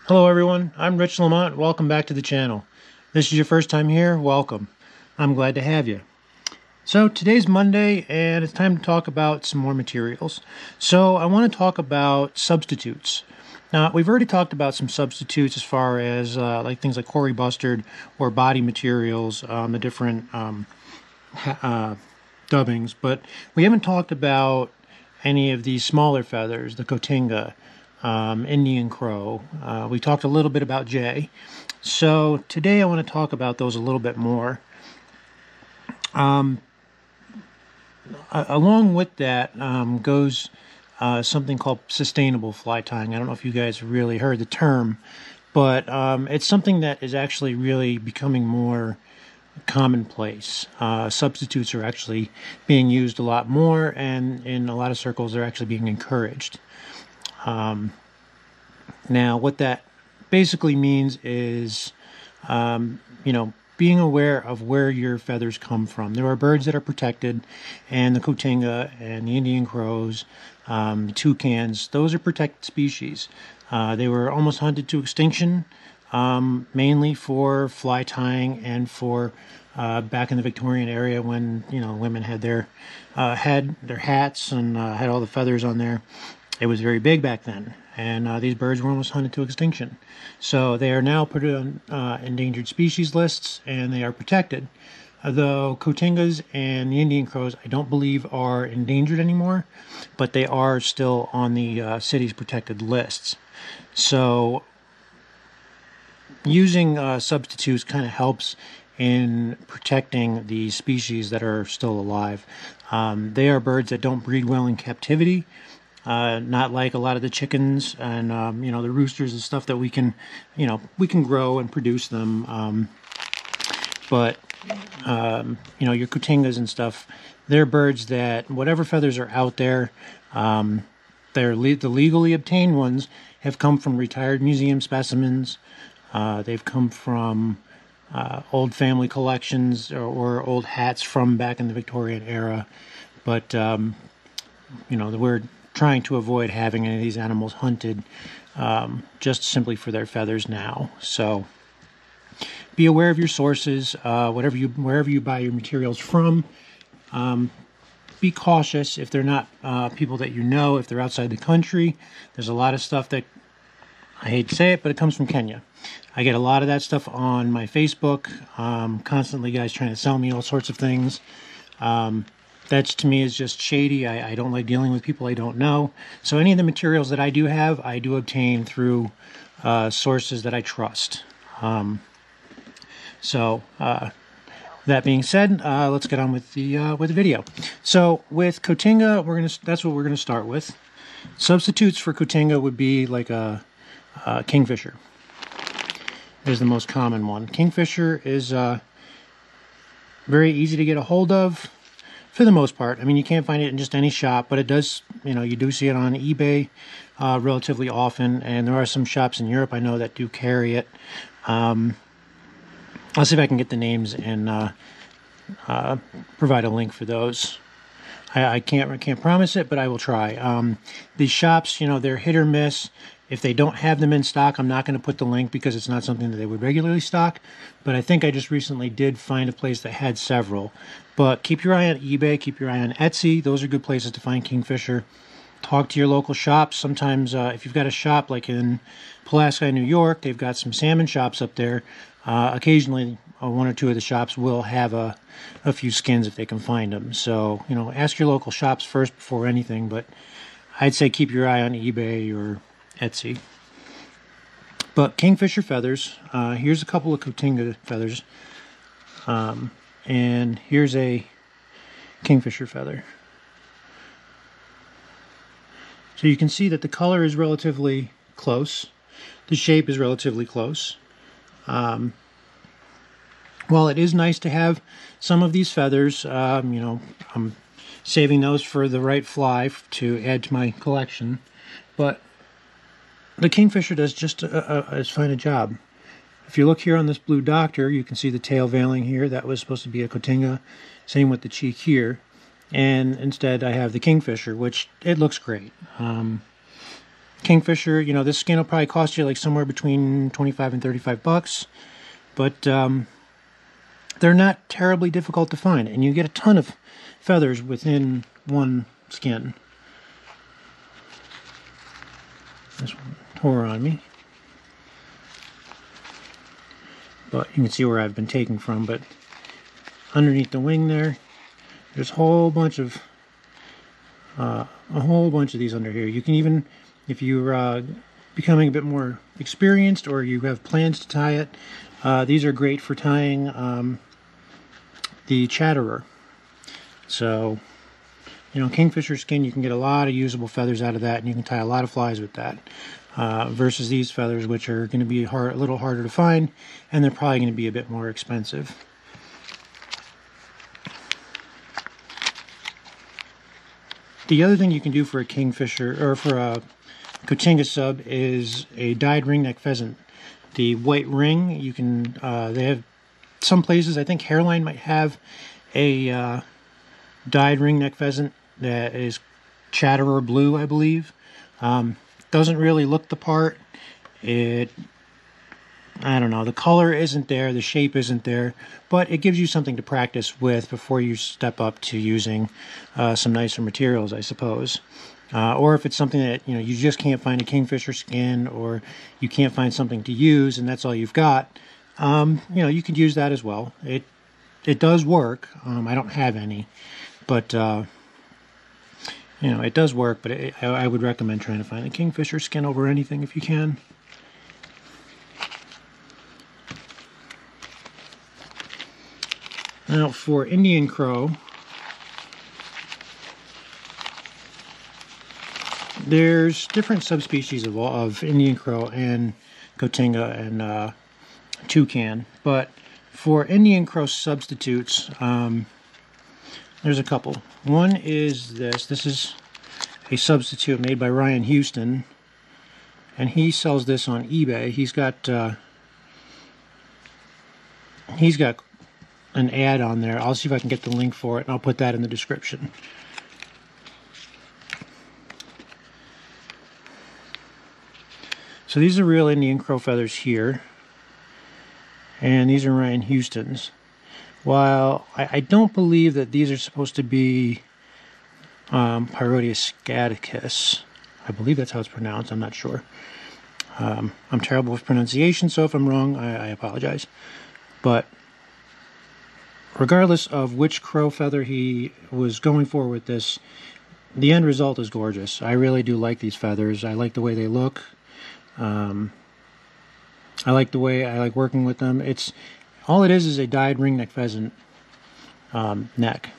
Hello everyone, I'm Rich Lamont. Welcome back to the channel. This is your first time here, welcome. I'm glad to have you. So today's Monday and it's time to talk about some more materials. So I want to talk about substitutes. Now we've already talked about some substitutes as far as like things like Cory Bustard or body materials, the different dubbings, but we haven't talked about any of these smaller feathers, the Cotinga, Indian crow. We talked a little bit about jay. So today I want to talk about those a little bit more. Along with that goes something called sustainable fly tying. I don't know if you guys really heard the term, but it's something that is actually really becoming more commonplace. Substitutes are actually being used a lot more, and in a lot of circles they're actually being encouraged. Now what that basically means is being aware of where your feathers come from. There are birds that are protected, and the Cotinga and the Indian crows, toucans, those are protected species. They were almost hunted to extinction, mainly for fly tying and for back in the Victorian area when women had their hats and had all the feathers on there. It was very big back then, and these birds were almost hunted to extinction. So they are now put on endangered species lists, and they are protected. The Cotingas and the Indian crows, I don't believe are endangered anymore, but they are still on the city's protected lists. So using substitutes kind of helps in protecting the species that are still alive. They are birds that don't breed well in captivity. Not like a lot of the chickens and the roosters and stuff that we can grow and produce them. But your Cotingas and stuff, they're birds that whatever feathers are out there, the legally obtained ones have come from retired museum specimens. They've come from old family collections or old hats from back in the Victorian era. But we're trying to avoid having any of these animals hunted just simply for their feathers now. So be aware of your sources, wherever you buy your materials from. Be cautious if they're not people that you know, if they're outside the country. There's a lot of stuff that, I hate to say it, but it comes from Kenya. I get a lot of that stuff on my Facebook, constantly guys trying to sell me all sorts of things. That to me is just shady. I don't like dealing with people I don't know. So any of the materials that I do have, I do obtain through sources that I trust. That being said, let's get on with the video. So with Cotinga, that's what we're gonna start with. Substitutes for Cotinga would be like a Kingfisher. Is the most common one. Kingfisher is very easy to get a hold of. For the most part. I mean, you can't find it in just any shop, but it does, you do see it on eBay relatively often, and there are some shops in Europe I know that do carry it. I'll see if I can get the names and provide a link for those. I can't promise it, but I will try. These shops, they're hit or miss. If they don't have them in stock, I'm not going to put the link because it's not something that they would regularly stock. But I think I just recently did find a place that had several. But keep your eye on eBay, keep your eye on Etsy. Those are good places to find Kingfisher. Talk to your local shops. Sometimes if you've got a shop like in Pulaski, New York, they've got some salmon shops up there. Occasionally, one or two of the shops will have a few skins if they can find them. So, ask your local shops first before anything. But I'd say keep your eye on eBay or Etsy. But Kingfisher feathers, here's a couple of Cotinga feathers, and here's a Kingfisher feather. So you can see that the color is relatively close, the shape is relatively close. While it is nice to have some of these feathers, I'm saving those for the right fly to add to my collection, but the Kingfisher does just as fine a job. If you look here on this blue doctor, you can see the tail veiling here. That was supposed to be a Cotinga. Same with the cheek here. And instead I have the Kingfisher, which it looks great. Kingfisher, you know, this skin will probably cost you like somewhere between 25 and 35 bucks, but they're not terribly difficult to find, and you get a ton of feathers within one skin. This one tore on me, but you can see where I've been taking from. But underneath the wing there's a whole bunch of these under here. You can even, if you're becoming a bit more experienced or you have plans to tie it, these are great for tying the chatterer. So, you know, kingfisher skin, you can get a lot of usable feathers out of that, and you can tie a lot of flies with that. Versus these feathers, which are going to be a little harder to find, and they're probably going to be a bit more expensive. The other thing you can do for a kingfisher, or for a Cotinga sub, is a dyed ringneck pheasant. The white ring, you can, they have some places, I think Hairline might have a dyed ringneck pheasant that is chatterer blue, I believe. Doesn't really look the part. I don't know, the color isn't there, the shape isn't there, but it gives you something to practice with before you step up to using some nicer materials, I suppose. Or if it's something that, you know, you just can't find a kingfisher skin, or you can't find something to use and that's all you've got, you know, you could use that as well. It does work. I don't have any, but you know, it does work, but I would recommend trying to find a kingfisher skin over anything if you can. Now for Indian crow, there's different subspecies of Indian crow and Cotinga and toucan, but for Indian crow substitutes, there's a couple. One is this. This is a substitute made by Ryan Houston, and he sells this on eBay. He's got an ad on there. I'll see if I can get the link for it, and I'll put that in the description. So these are real Indian crow feathers here, and these are Ryan Houston's. While I don't believe that these are supposed to be Pyrodia scaticus. I believe that's how it's pronounced. I'm not sure. I'm terrible with pronunciation, so if I'm wrong, I apologize. But regardless of which crow feather he was going for with this, the end result is gorgeous. I really do like these feathers. I like the way they look. I like the way I like working with them. All it is a dyed ringneck pheasant neck.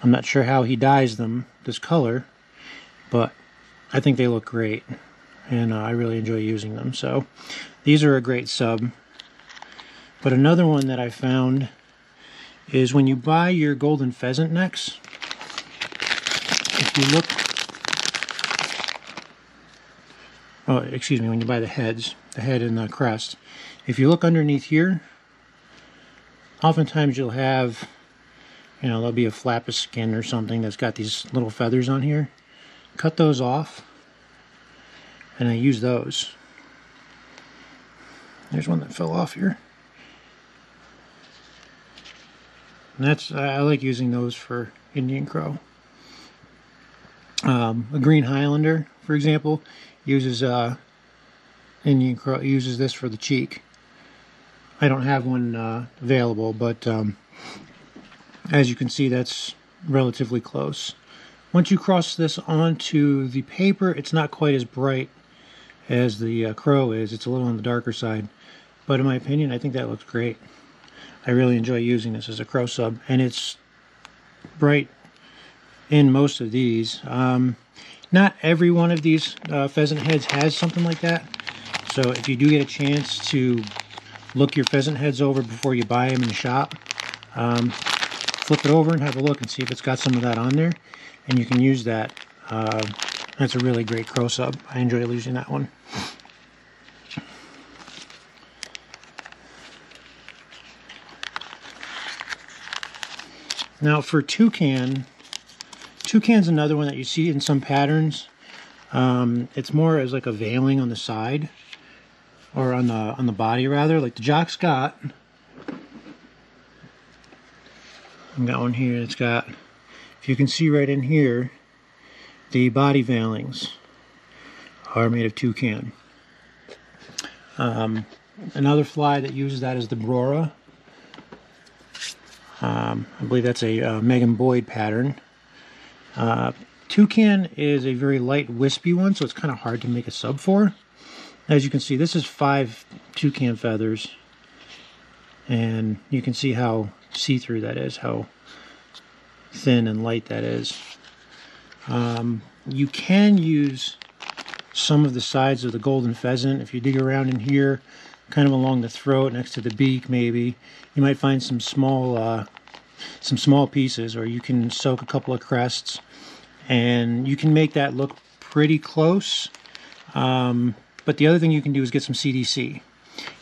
I'm not sure how he dyes them this color, but I think they look great, and I really enjoy using them. So these are a great sub. But another one that I found is when you buy your golden pheasant necks, if you look, oh, excuse me, when you buy the heads, the head and the crest, if you look underneath here, oftentimes you'll have, you know, there'll be a flap of skin or something that's got these little feathers on here. Cut those off, and I use those. There's one that fell off here. And I like using those for Indian crow. A green Highlander, for example, uses Indian crow uses this for the cheek. I don't have one available, but as you can see, that's relatively close. Once you cross this onto the paper, it's not quite as bright as the crow is. It's a little on the darker side, but in my opinion, I think that looks great. I really enjoy using this as a crow sub, and it's bright in most of these. Not every one of these pheasant heads has something like that, so if you do get a chance to look your pheasant heads over before you buy them in the shop, flip it over and have a look and see if it's got some of that on there, and you can use that. That's a really great crow sub. I enjoy using that one. Now for toucan's another one that you see in some patterns. It's more as like a veiling on the side, or on the body rather, like the Jock Scott. I've got one here. It's got, if you can see right in here, the body veilings are made of toucan. Another fly that uses that is the Brora. I believe that's a Megan Boyd pattern. Toucan is a very light, wispy one, so it's kind of hard to make a sub for. As you can see, this is 5 toucan feathers, and you can see how see-through that is, how thin and light that is. You can use some of the sides of the golden pheasant. If you dig around in here, kind of along the throat, next to the beak maybe, you might find some small pieces, or you can soak a couple of crests, and you can make that look pretty close. But the other thing you can do is get some CDC.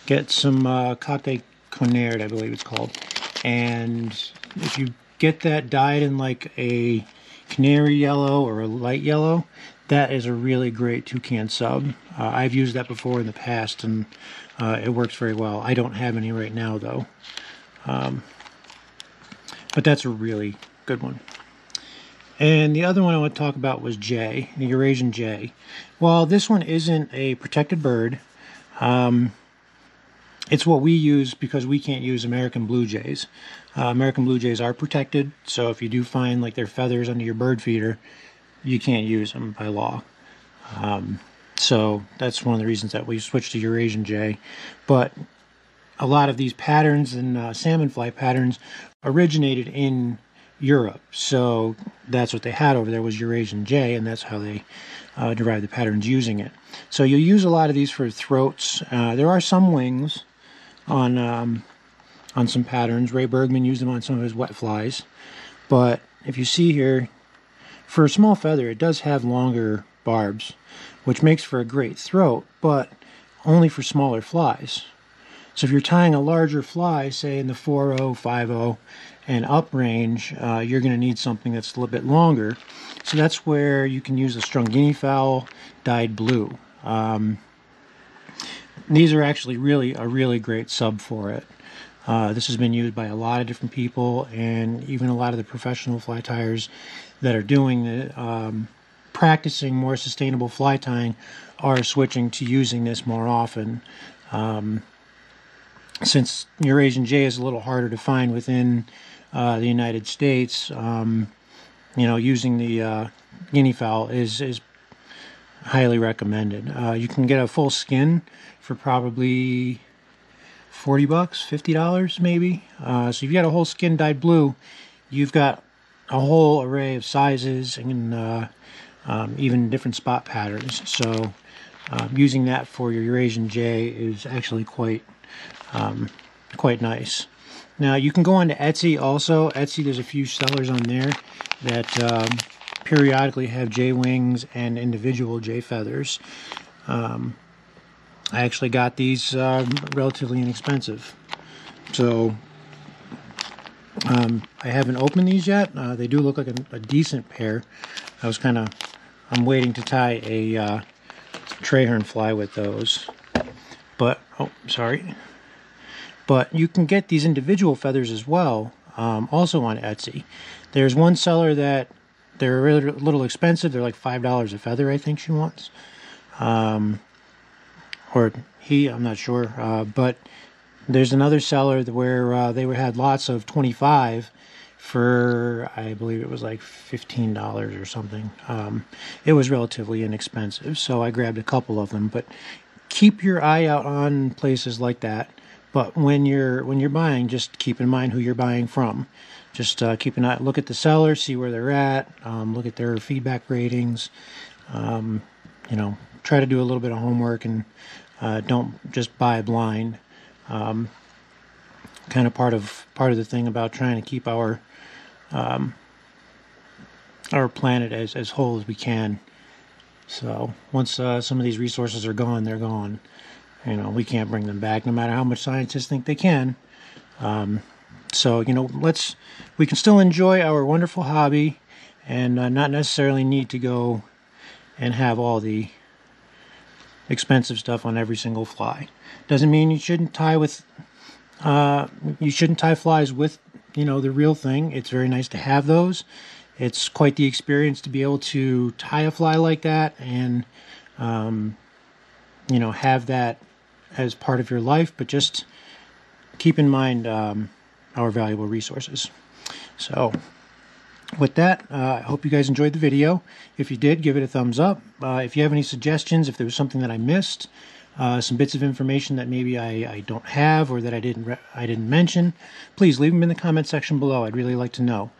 Get some Cote Conard, I believe it's called. And if you get that dyed in like a canary yellow or a light yellow, that is a really great toucan sub. I've used that before in the past, and it works very well. I don't have any right now, though. But that's a really good one. And the other one I want to talk about was jay, the Eurasian jay. While this one isn't a protected bird, it's what we use because we can't use American blue jays. American blue jays are protected, so if you do find like their feathers under your bird feeder, you can't use them by law. So that's one of the reasons that we switched to Eurasian jay. But a lot of these patterns and salmon fly patterns originated in Europe, so that's what they had over there was Eurasian jay, and that's how they derived the patterns using it. So you'll use a lot of these for throats. There are some wings on some patterns. Ray Bergman used them on some of his wet flies, but if you see here, for a small feather, it does have longer barbs, which makes for a great throat, but only for smaller flies. So if you're tying a larger fly, say in the 4.0, 5.0, and up range, you're going to need something that's a little bit longer. So that's where you can use a strung guinea fowl dyed blue. These are actually a really great sub for it. This has been used by a lot of different people, and even a lot of the professional fly tyers that are doing it, practicing more sustainable fly tying, are switching to using this more often. Since Eurasian jay is a little harder to find within the United States, using the guinea fowl is highly recommended. You can get a full skin for probably $40, $50 maybe. So if you got a whole skin dyed blue, you've got a whole array of sizes and even different spot patterns. So using that for your Eurasian jay is actually quite nice. Now you can go on to Etsy also. Etsy, there's a few sellers on there that periodically have jay wings and individual jay feathers. I actually got these relatively inexpensive. So I haven't opened these yet. They do look like a decent pair. I'm waiting to tie a Traherne fly with those. But, oh, sorry. But you can get these individual feathers as well, also on Etsy. There's one seller that they're a little expensive. They're like $5 a feather, I think she wants. Or he, I'm not sure. But there's another seller where they had lots of 25 for, I believe it was like $15 or something. It was relatively inexpensive, so I grabbed a couple of them. But keep your eye out on places like that. But when you're buying, just keep in mind who you're buying from. Just keep an eye, look at the seller, see where they're at, look at their feedback ratings. Try to do a little bit of homework and don't just buy blind. Kind of part of the thing about trying to keep our planet as whole as we can. So once some of these resources are gone, they're gone. We can't bring them back, no matter how much scientists think they can. So we can still enjoy our wonderful hobby and not necessarily need to go and have all the expensive stuff on every single fly. Doesn't mean you shouldn't tie with flies with, you know, the real thing. It's very nice to have those. It's quite the experience to be able to tie a fly like that and you know, have that as part of your life, but just keep in mind our valuable resources. So with that, I hope you guys enjoyed the video. If you did, give it a thumbs up. If you have any suggestions, if there was something that I missed, some bits of information that maybe I don't have or that I didn't mention, please leave them in the comment section below. I'd really like to know.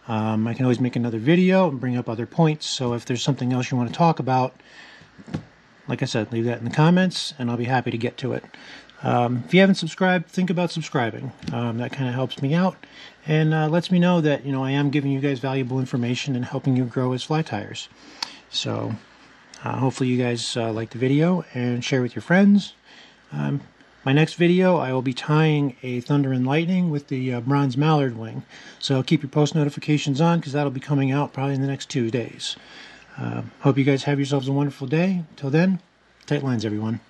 I can always make another video and bring up other points, so if there's something else you want to talk about, like I said, leave that in the comments and I'll be happy to get to it. If you haven't subscribed, think about subscribing. That kind of helps me out and lets me know that, you know, I am giving you guys valuable information and helping you grow as fly tiers. So hopefully you guys like the video and share with your friends. My next video, I will be tying a Thunder and Lightning with the bronze mallard wing. So keep your post notifications on because that'll be coming out probably in the next 2 days. Hope you guys have yourselves a wonderful day. Till then, tight lines, everyone.